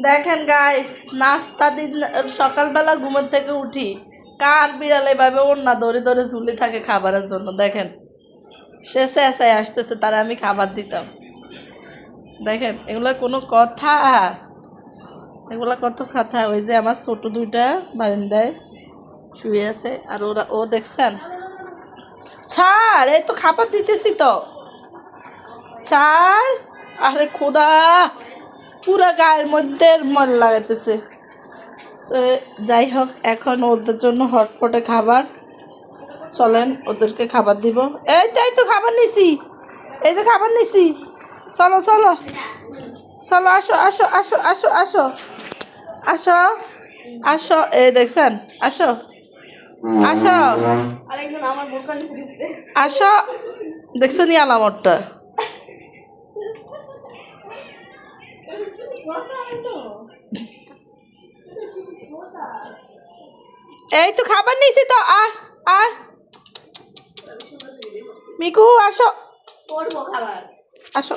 দেখেন গাইস, নাস্তা দিন সকালবেলা ঘুমের থেকে উঠি, কার বিড়াল এভাবে ওড়না ধরে ধরে ঝুলে থাকে খাবারের জন্য। দেখেন সে চেঁচায় আসতেছে, তারা আমি খাবার দিতাম। দেখেন এগুলা কোনো কথা, এগুলা কত কথা। ওই যে আমার ছোট দুইটা বারান্দায় শুয়ে আছে, আর ওরা ও দেখছেন। ছাড়, এই তো খাবার দিতেছি তো, ছাড়। আরে খোদা, পুরা গায়ের মধ্যে মল লাগাইতেছে। তো যাই হোক, এখন ওদের জন্য হটপটে খাবার, চলেন ওদেরকে খাবার দিব। এই তো খাবার নিছি, এই যে খাবার নিছি। চলো চলো চলো, আসো আসো আসো আসো আসো আসো আসো, এই দেখছেন, আসো আসো আসো, দেখছো নি আলামতটা। এই তো খাবার নিছি তো, আয় আয় মিকু, আসো আসো।